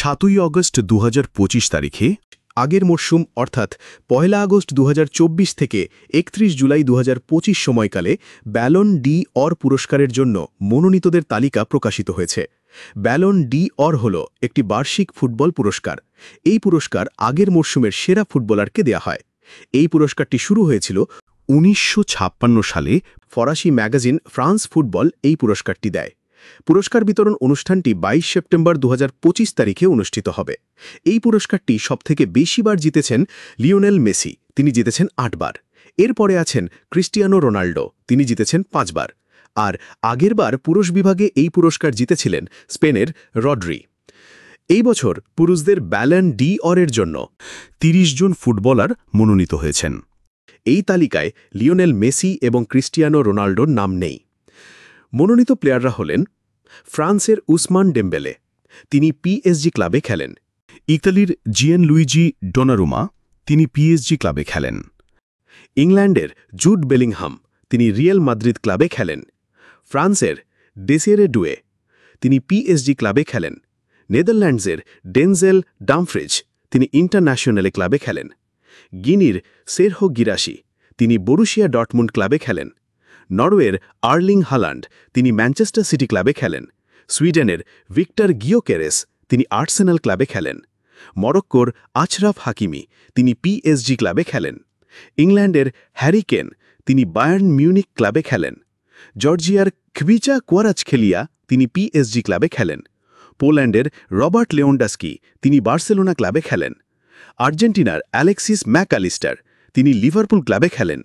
7ই August 2025 তারিখে আগের মরশুম অর্থাৎ 1 আগস্ট 2024 থেকে 31 জুলাই 2025 সময়কালে ব্যালন ডি অর পুরস্কারের জন্য মনোনীতদের তালিকা প্রকাশিত হয়েছে। ব্যালন ডি অর হল একটি বার্ষিক ফুটবল পুরস্কার। এই পুরস্কার আগের মরশুমের সেরা ফুটবলারকে দেয়া হয়। এই পুরস্কারটি শুরু হয়েছিল 1956 সালে। ফরাসি ম্যাগাজিন ফ্রান্স ফুটবল এই পুরস্কারটি দেয়। পুরস্কার বিতরণ অনুষ্ঠানটি 22 সেপ্টেম্বর 2025 তারিখে অনুষ্ঠিত হবে। এই পুরস্কারটি সবথেকে বেশিবার জিতেছেন লিওনেল মেসি, তিনি জিতেছেন 8 বার। এরপরে আছেন ক্রিস্টিয়ানো রোনাল্ডো, তিনি জিতেছেন 5 বার। আর আগেরবার পুরুষ বিভাগে এই পুরস্কার জিতেছিলেন স্পেনের রড্রি। এই বছর পুরুষদের ব্যালন ডি অরের জন্য 30 জন ফুটবলার মনোনীত হয়েছেন। এই তালিকায় লিওনেল মেসি এবং ক্রিস্টিয়ানো রোনাল্ডোর নাম নেই। মনোনীত প্লেয়াররা হলেন ফ্রান্সের উসমান ডেম্বেলে, তিনি পিএসজি ক্লাবে খেলেন। ইতালির জিয়ানলুইজি ডোনারুমা, তিনি পিএসজি ক্লাবে খেলেন। ইংল্যান্ডের জুড বেলিংহাম, তিনি রিয়াল মাদ্রিদ ক্লাবে খেলেন। ফ্রান্সের ডেসিরে ডুয়ে, তিনি পিএসজি ক্লাবে খেলেন। নেদারল্যান্ডসের ডেনজেল ডামফ্রিজ, তিনি ইন্টারন্যাশনালে ক্লাবে খেলেন। গিনির সেরহো গিরাশি, তিনি বরুশিয়া ডর্টমুন্ড ক্লাবে খেলেন। নরওয়ের আর্লিং হালান্ড, তিনি ম্যানচেস্টার সিটি ক্লাবে খেলেন। সুইডেনের ভিক্টর গিয়োকেরেস, তিনি আর্সেনাল ক্লাবে খেলেন। মরক্কোর আশরাফ হাকিমি, তিনি পিএসজি ক্লাবে খেলেন। ইংল্যান্ডের হ্যারি কেন, তিনি বায়ার্ন মিউনিক ক্লাবে খেলেন। জর্জিয়ার খবিচা কোয়ারাজখেলিয়া, তিনি পিএসজি ক্লাবে খেলেন। পোল্যান্ডের রবার্ট লেওন্ডাস্কি, তিনি বার্সেলোনা ক্লাবে খেলেন। আর্জেন্টিনার অ্যালেক্সিস ম্যাকঅ্যালিস্টার, তিনি লিভারপুল ক্লাবে খেলেন।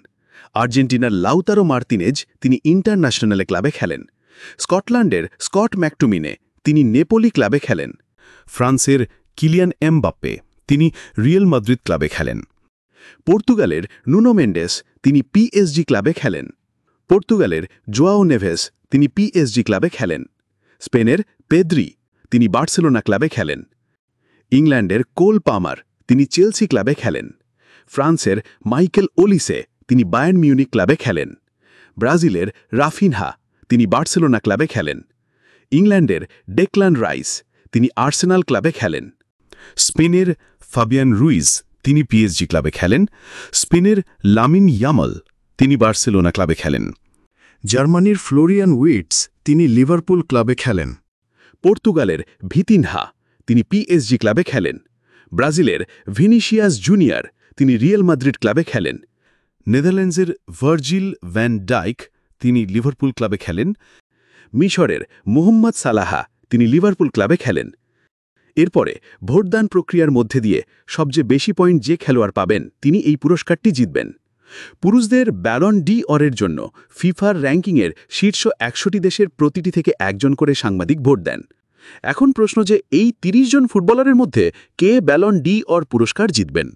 আর্জেন্টিনার লাউতারো মার্তিনেজ, তিনি ইন্টারন্যাশনালে ক্লাবে খেলেন। স্কটল্যান্ডের স্কট ম্যাকটুমিনে, তিনি নেপোলি ক্লাবে খেলেন। ফ্রান্সের কিলিয়ান এমবাপ্পে, তিনি রিয়াল মাদ্রিদ ক্লাবে খেলেন। পর্তুগালের নুনো মেন্ডেস, তিনি পিএসজি ক্লাবে খেলেন। পর্তুগালের জোয়াও নেভেস, তিনি পিএসজি ক্লাবে খেলেন। স্পেনের পেদ্রি, তিনি বার্সেলোনা ক্লাবে খেলেন। ইংল্যান্ডের কোল পামার, তিনি চেলসি ক্লাবে খেলেন। ফ্রান্সের মাইকেল ওলিসে, তিনি বায়ার্ন মিউনিক ক্লাবে খেলেন। ব্রাজিলের রাফিনহা, তিনি বার্সেলোনা ক্লাবে খেলেন। ইংল্যান্ডের ডেকলান রাইস, তিনি আর্সেনাল ক্লাবে খেলেন। স্পেনের ফাবিয়ান রুইজ, তিনি পিএসজি ক্লাবে খেলেন। স্পেনের লামিন ইয়ামাল, তিনি বার্সেলোনা ক্লাবে খেলেন। জার্মানির ফ্লোরিয়ান উইটস, তিনি লিভারপুল ক্লাবে খেলেন। পর্তুগালের ভিতিনহা, তিনি পিএসজি ক্লাবে খেলেন। ব্রাজিলের ভিনিসিয়াস জুনিয়র, তিনি রিয়াল মাদ্রিদ ক্লাবে খেলেন। নেদারল্যান্ডসের ভার্জিল ভ্যান ডাইক, তিনি লিভারপুল ক্লাবে খেলেন। মিশরের মোহাম্মদ সালাহা, তিনি লিভারপুল ক্লাবে খেলেন। এরপরে ভোটদান প্রক্রিয়ার মধ্যে দিয়ে সবচেয়ে বেশি পয়েন্ট যে খেলোয়াড় পাবেন, তিনি এই পুরস্কারটি জিতবেন। পুরুষদের ব্যালন ডি অরের জন্য ফিফার র্যাঙ্কিংয়ের শীর্ষ 100টি দেশের প্রতিটি থেকে একজন করে সাংবাদিক ভোট দেন। এখন প্রশ্ন যে এই 30 জন ফুটবলারের মধ্যে কে ব্যালন ডি অর পুরস্কার জিতবেন।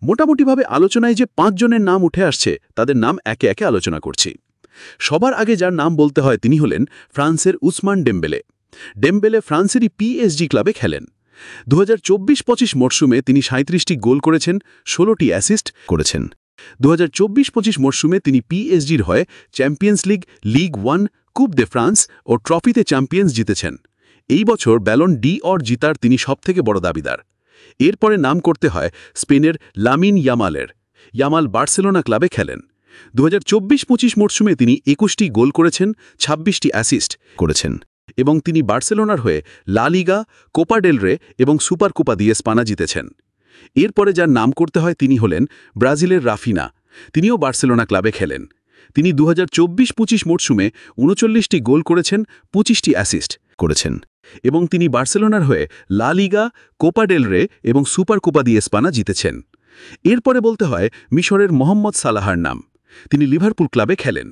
মোটামুটিভাবে আলোচনায় যে 5 জনের নাম উঠে আসছে, তাদের নাম একে একে আলোচনা করছি। সবার আগে যার নাম বলতে হয় তিনি হলেন ফ্রান্সের উসমান ডেম্বেলে। ডেম্বেলে ফ্রান্সেরই পিএসজি ক্লাবে খেলেন। 2024-25 মরশুমে তিনি 37টি গোল করেছেন, 16টি অ্যাসিস্ট করেছেন। 2024-25 মরশুমে তিনি পিএসজির হয়ে চ্যাম্পিয়ন্স লিগ, লিগ 1, কুপ দে ফ্রান্স ও ট্রফিতে চ্যাম্পিয়ন্স জিতেছেন। এই বছর ব্যালন ডি অর জিতার তিনি সবথেকে বড় দাবিদার। এরপরে নাম করতে হয় স্পেনের লামিন ইয়ামালের। ইয়ামাল বার্সেলোনা ক্লাবে খেলেন। 2024-25 মরশুমে তিনি 21টি গোল করেছেন, 26টি অ্যাসিস্ট করেছেন এবং তিনি বার্সেলোনার হয়ে লা লিগা, কোপা ডেল রে এবং সুপার কোপা দিয়ে স্পানা জিতেছেন। এরপরে যার নাম করতে হয় তিনি হলেন ব্রাজিলের রাফিনা, তিনিও বার্সেলোনা ক্লাবে খেলেন। তিনি 2024-25 মরশুমে 39টি গোল করেছেন, 25টি অ্যাসিস্ট করেছেন এবং তিনি বার্সেলোনার হয়ে লা লিগা, কোপা ডেল রে এবং সুপার কোপা দিয়ে স্পানা জিতেছেন। এরপরে বলতে হয় মিশরের মোহাম্মদ সালাহার নাম, তিনি লিভারপুল ক্লাবে খেলেন।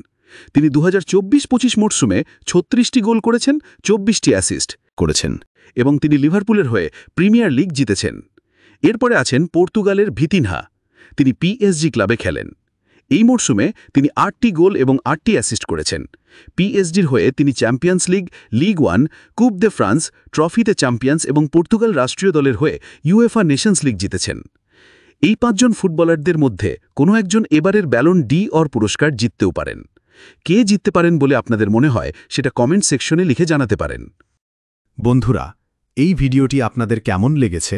তিনি 2024-25 মরশুমে 36টি গোল করেছেন, 24টি অ্যাসিস্ট করেছেন এবং তিনি লিভারপুলের হয়ে প্রিমিয়ার লিগ জিতেছেন। এরপরে আছেন পর্তুগালের ভিতিনহা, তিনি পিএসজি ক্লাবে খেলেন। এই মরশুমে তিনি 8টি গোল এবং 8টি অ্যাসিস্ট করেছেন। পিএসজির হয়ে তিনি চ্যাম্পিয়ন্স লিগ, লিগ 1, কুপ দে ফ্রান্স, ট্রফিতে চ্যাম্পিয়ন্স এবং পর্তুগাল রাষ্ট্রীয় দলের হয়ে ইউএফা নেশনস লিগ জিতেছেন। এই 5 জন ফুটবলারদের মধ্যে কোনো একজন এবারের ব্যালন ডি অর পুরস্কার জিততেও পারেন। কে জিততে পারেন বলে আপনাদের মনে হয় সেটা কমেন্ট সেকশনে লিখে জানাতে পারেন। বন্ধুরা, এই ভিডিওটি আপনাদের কেমন লেগেছে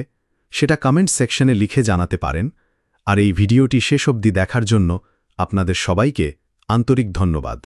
সেটা কমেন্ট সেকশনে লিখে জানাতে পারেন, আর এই ভিডিওটি শেষ অবধি দেখার জন্য আপনাদের সবাইকে আন্তরিক ধন্যবাদ।